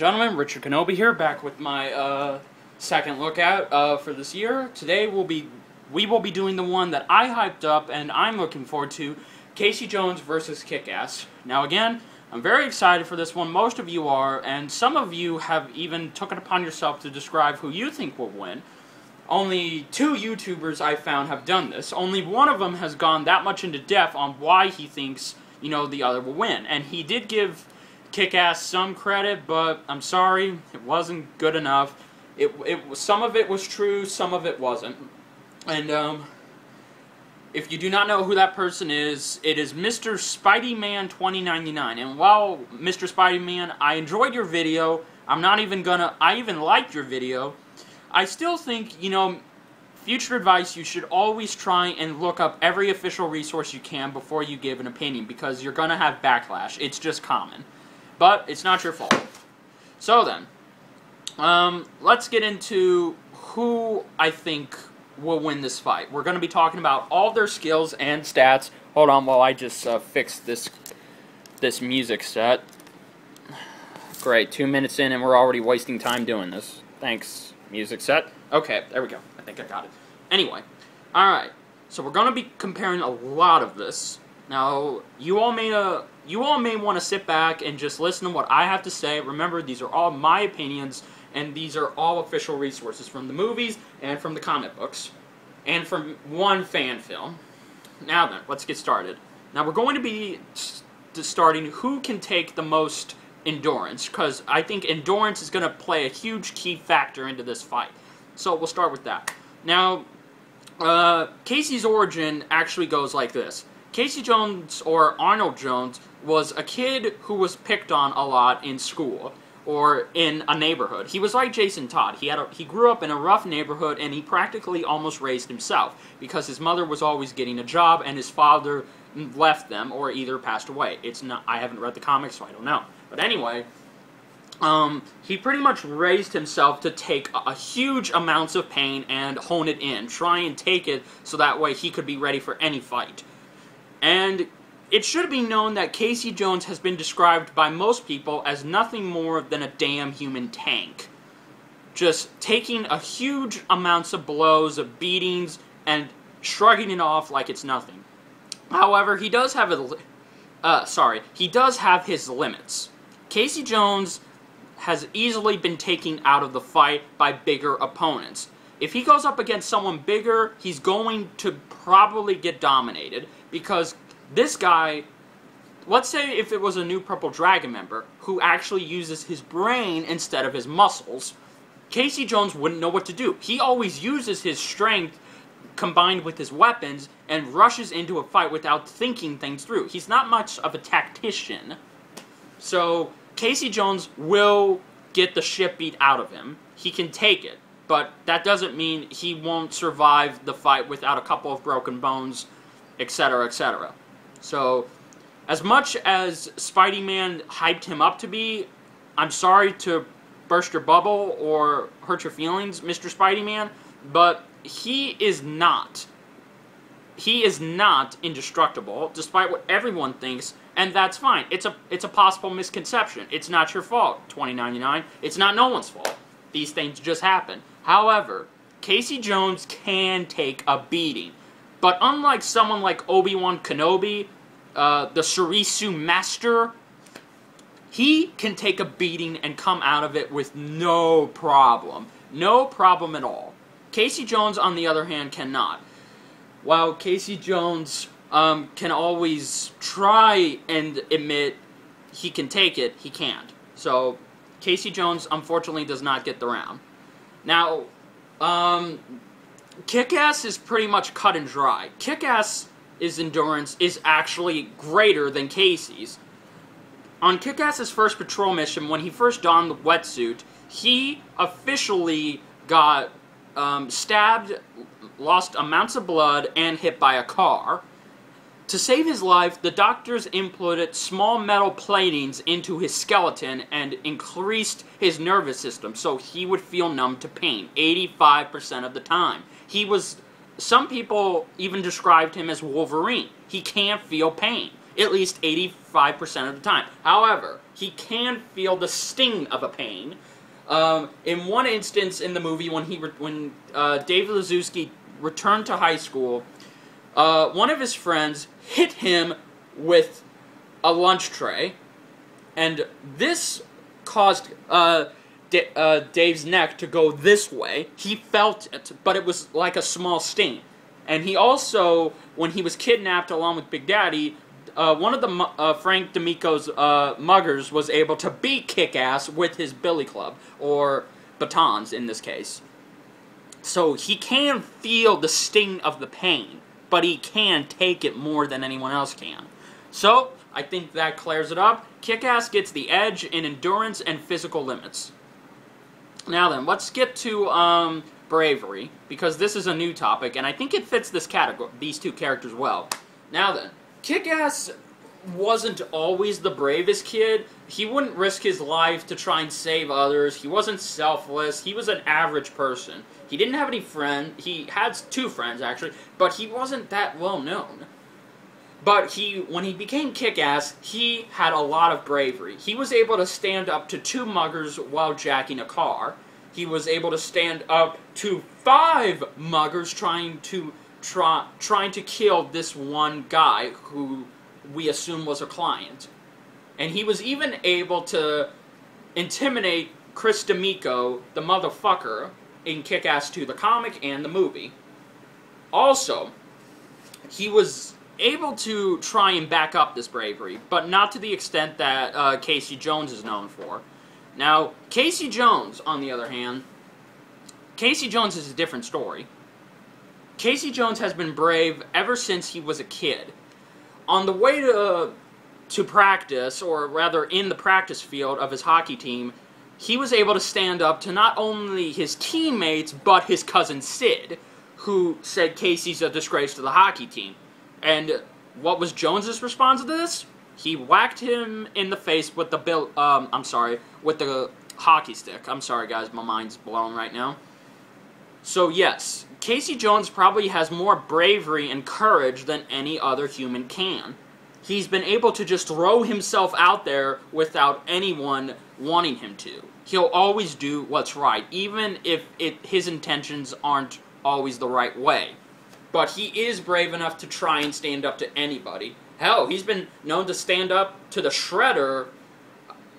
gentlemen, Richard Kenobi here, back with my second lookout for this year. Today we will be doing the one that I hyped up and I'm looking forward to, Casey Jones versus Kick-Ass. Now again, I'm very excited for this one. Most of you are, and some of you have even took it upon yourself to describe who you think will win. Only 2 YouTubers I found have done this. Only one of them has gone that much into depth on why he thinks, you know, the other will win. And he did give Kick-Ass some credit, but I'm sorry, it wasn't good enough. Some of it was true, some of it wasn't. And if you do not know who that person is, it is Mr. Spidey-Man 2099. And while Mr. Spidey-Man, I enjoyed your video, I even liked your video, I still think, you know, future advice, you should always try and look up every official resource you can before you give an opinion, because you're gonna have backlash. It's just common. But it's not your fault. So then, let's get into who I think will win this fight. We're going to be talking about all their skills and stats. Hold on while I just fix this music set. Great, 2 minutes in and we're already wasting time doing this. Thanks, music set. Okay, there we go. I think I got it. Anyway, alright. So we're going to be comparing a lot of this. Now, you all may want to sit back and just listen to what I have to say. Remember, these are all my opinions, and these are all official resources from the movies and from the comic books, and from one fan film. Now then, let's get started. Now, we're going to be starting who can take the most endurance, because I think endurance is going to play a huge key factor into this fight. So, we'll start with that. Now, Casey's origin actually goes like this. Casey Jones, or Arnold Jones, was a kid who was picked on a lot in school, or in a neighborhood. He was like Jason Todd. He grew up in a rough neighborhood, and he practically almost raised himself, because his mother was always getting a job, and his father left them, or either passed away. I haven't read the comics, so I don't know. But anyway, he pretty much raised himself to take a huge amounts of pain and hone it in, try and take it so that way he could be ready for any fight. And it should be known that Casey Jones has been described by most people as nothing more than a damn human tank. Just taking a huge amounts of blows, of beatings, and shrugging it off like it's nothing. However, he does have his limits. Casey Jones has easily been taken out of the fight by bigger opponents. If he goes up against someone bigger, he's going to probably get dominated, because this guy, let's say if it was a new Purple Dragon member who actually uses his brain instead of his muscles, Casey Jones wouldn't know what to do. He always uses his strength combined with his weapons and rushes into a fight without thinking things through. He's not much of a tactician. So Casey Jones will get the shit beat out of him. He can take it, but that doesn't mean he won't survive the fight without a couple of broken bones, etc., etc. So, as much as Spidey-Man hyped him up to be, I'm sorry to burst your bubble or hurt your feelings, Mr. Spidey-Man, but he is not. He is not indestructible, despite what everyone thinks, and that's fine. It's a possible misconception. It's not your fault, 2099. It's not no one's fault. These things just happen. However, Casey Jones can take a beating. But unlike someone like Obi-Wan Kenobi, the Shurisu Master, he can take a beating and come out of it with no problem. No problem at all. Casey Jones, on the other hand, cannot. While Casey Jones can always try and admit he can take it, he can't. So, Casey Jones, unfortunately, does not get the round. Now, Kick-Ass is pretty much cut and dry. Kick-Ass's endurance is actually greater than Casey's. On Kick-Ass's first patrol mission, when he first donned the wetsuit, he officially got stabbed, lost amounts of blood, and hit by a car. To save his life, the doctors inputted small metal platings into his skeleton and increased his nervous system so he would feel numb to pain 85% of the time. Some people even described him as Wolverine. He can't feel pain. at least 85% of the time. However, he can feel the sting of a pain. In one instance in the movie, when David Lazuski returned to high school, one of his friends hit him with a lunch tray, and this caused Dave's neck to go this way. He felt it, but it was like a small sting. And he also, when he was kidnapped along with Big Daddy, one of the Frank D'Amico's muggers was able to beat Kick-Ass with his billy club, or batons in this case. So he can feel the sting of the pain, but he can take it more than anyone else can. So, I think that clears it up. Kick-Ass gets the edge in endurance and physical limits. Now then, let's get to Bravery, because this is a new topic, and I think it fits this category, these two characters well. Now then, Kick-Ass wasn't always the bravest kid. He wouldn't risk his life to try and save others. He wasn't selfless. He was an average person. He didn't have any friends. He had 2 friends, actually, but he wasn't that well known. But when he became Kick-Ass, he had a lot of bravery. He was able to stand up to 2 muggers while jacking a car. He was able to stand up to 5 muggers trying to kill this one guy who we assume was a client. And he was even able to intimidate Chris D'Amico, the motherfucker, in Kick-Ass 2, the comic and the movie. Also, he was able to try and back up this bravery, but not to the extent that Casey Jones is known for. Now, Casey Jones, on the other hand, Casey Jones is a different story. Casey Jones has been brave ever since he was a kid. On the way to practice, or rather in the practice field of his hockey team, he was able to stand up to not only his teammates, but his cousin Sid, who said Casey's a disgrace to the hockey team. And what was Jones's response to this? He whacked him in the face with the with the hockey stick. I'm sorry, guys, my mind's blown right now. So yes, Casey Jones probably has more bravery and courage than any other human can. He's been able to just throw himself out there without anyone wanting him to. He'll always do what's right, even if his intentions aren't always the right way. But he is brave enough to try and stand up to anybody. Hell, he's been known to stand up to the Shredder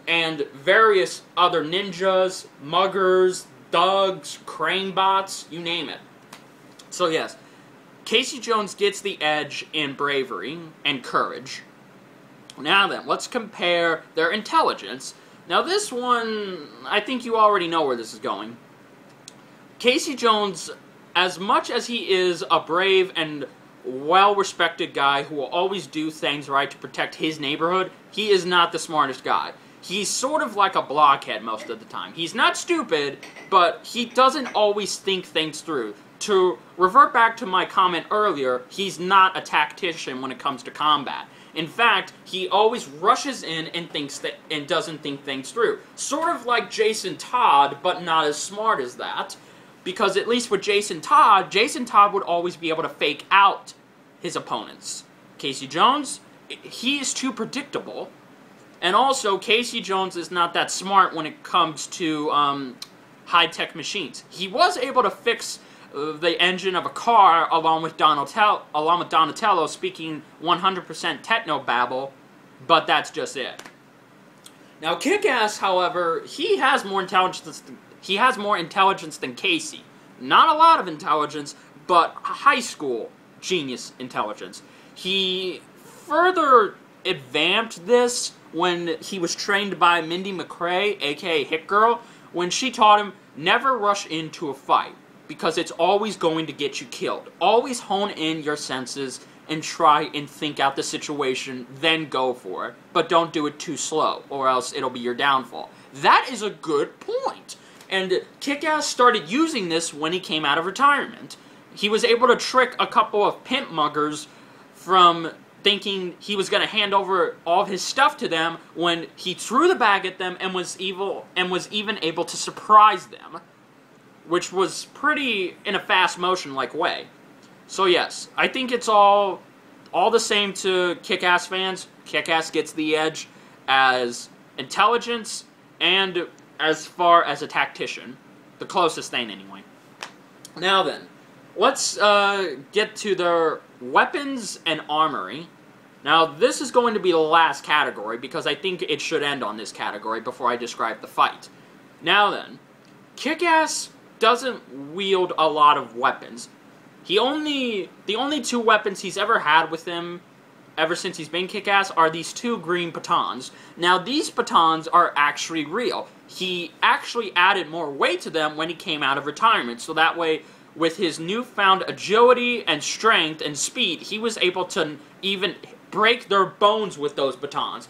and various other ninjas, muggers, thugs, crane bots, you name it. So yes, Casey Jones gets the edge in bravery and courage. Now then, let's compare their intelligence. Now this one, I think you already know where this is going. Casey Jones, as much as he is a brave and well-respected guy who will always do things right to protect his neighborhood, he is not the smartest guy. He's sort of like a blockhead most of the time. He's not stupid, but he doesn't always think things through. To revert back to my comment earlier, he's not a tactician when it comes to combat. In fact, he always rushes in and doesn't think things through. Sort of like Jason Todd, but not as smart as that. Because at least with Jason Todd would always be able to fake out his opponents. Casey Jones, he is too predictable. And also, Casey Jones is not that smart when it comes to high-tech machines. He was able to fix the engine of a car along with Donatello speaking 100% techno-babble, but that's just it. Now, Kick-Ass, however, he has more intelligence than Casey. Not a lot of intelligence, but high school genius intelligence. He further advanced this when he was trained by Mindy McRae, aka Hit Girl, when she taught him never rush into a fight, because it's always going to get you killed. Always hone in your senses and try and think out the situation, then go for it. But don't do it too slow, or else it'll be your downfall. That is a good point. And Kick-Ass started using this when he came out of retirement. He was able to trick a couple of pimp muggers from thinking he was going to hand over all of his stuff to them when he threw the bag at them and was even able to surprise them, which was pretty in a fast motion like way. So yes, I think it's all all the same to Kick-Ass fans. Kick-Ass gets the edge as intelligence and as far as a tactician. The closest thing, anyway. Now then, let's get to their weapons and armory. Now, this is going to be the last category, because I think it should end on this category before I describe the fight. Now then, Kick-Ass doesn't wield a lot of weapons. The only two weapons he's ever had with him, ever since he's been Kick-Ass, are these two green batons. Now, these batons are actually real. He actually added more weight to them when he came out of retirement, so that way, with his newfound agility and strength and speed, he was able to even break their bones with those batons.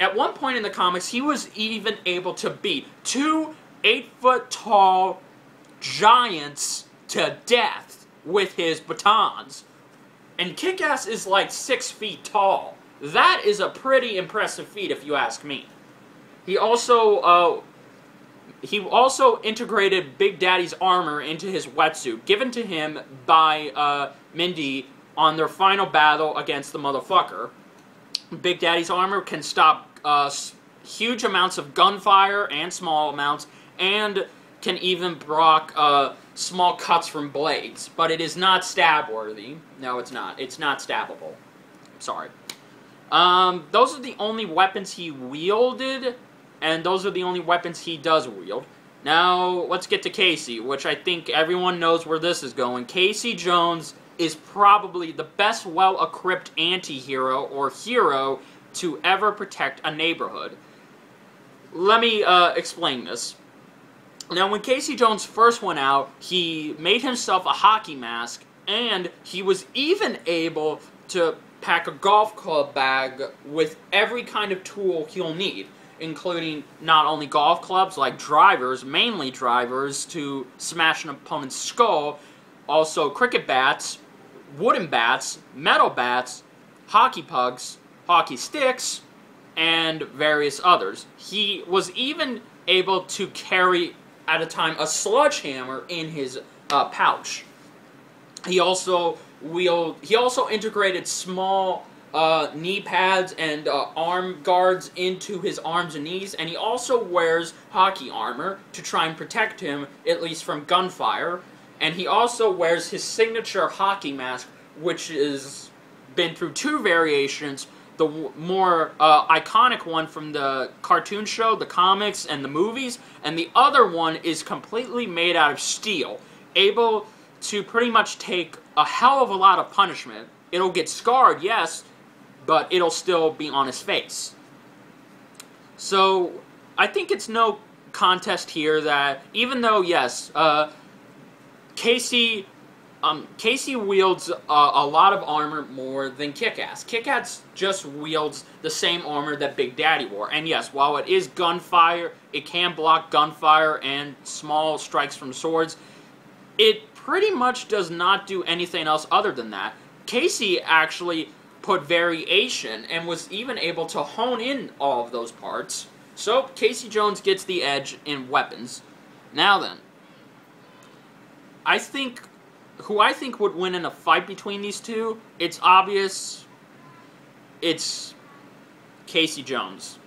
At one point in the comics, he was even able to beat two 8-foot-tall giants to death with his batons. And Kick-Ass is like 6 feet tall. That is a pretty impressive feat, if you ask me. He also integrated Big Daddy's armor into his wetsuit, given to him by Mindy on their final battle against the motherfucker. Big Daddy's armor can stop huge amounts of gunfire and small amounts, and can even block small cuts from blades. But it is not stab-worthy. No, it's not. It's not stabbable. Sorry. Those are the only weapons he wielded, and those are the only weapons he does wield. Now, let's get to Casey, which I think everyone knows where this is going. Casey Jones is probably the best well-equipped anti-hero or hero to ever protect a neighborhood. Let me explain this. Now, when Casey Jones first went out, he made himself a hockey mask, and he was even able to pack a golf club bag with every kind of tool he'll need, including not only golf clubs like drivers, mainly drivers, to smash an opponent's skull, also cricket bats, wooden bats, metal bats, hockey pucks, hockey sticks, and various others. He was even able to carry, at a time, a sledgehammer in his pouch. He also integrated small knee pads and arm guards into his arms and knees, and he also wears hockey armor to try and protect him, at least from gunfire. And he also wears his signature hockey mask, which has been through two variations. The more iconic one from the cartoon show, the comics, and the movies, and the other one is completely made out of steel, able to pretty much take a hell of a lot of punishment. It'll get scarred, yes, but it'll still be on his face. So, I think it's no contest here that, even though, yes, Casey wields a lot of armor more than Kick-Ass. Kick-Ass just wields the same armor that Big Daddy wore. And yes, while it is gunfire, it can block gunfire and small strikes from swords, it pretty much does not do anything else other than that. Casey actually put variation and was even able to hone in all of those parts. So, Casey Jones gets the edge in weapons. Now then, who I think would win in a fight between these two, it's obvious, it's Casey Jones.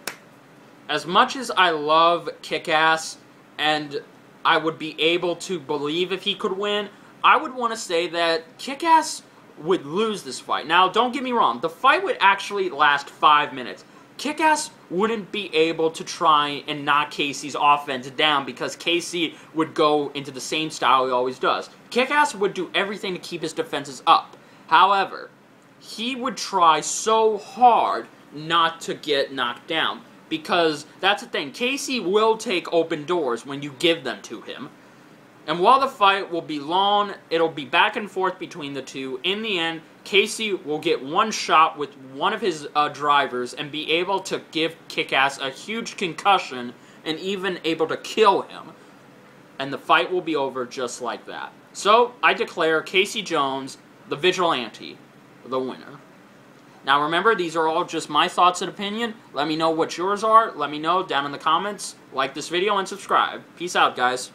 As much as I love Kick-Ass, and I would be able to believe if he could win, I would want to say that Kick-Ass would lose this fight. Now, don't get me wrong, the fight would actually last 5 minutes. Kick-Ass wouldn't be able to try and knock Casey's offense down because Casey would go into the same style he always does. Kick-Ass would do everything to keep his defenses up. However, he would try so hard not to get knocked down, because that's the thing, Casey will take open doors when you give them to him. And while the fight will be long, it'll be back and forth between the two. In the end, Casey will get one shot with one of his drivers and be able to give Kick-Ass a huge concussion and even able to kill him. And the fight will be over just like that. So, I declare Casey Jones, the Vigilante, the winner. Now remember, these are all just my thoughts and opinion. Let me know what yours are. Let me know down in the comments. Like this video and subscribe. Peace out, guys.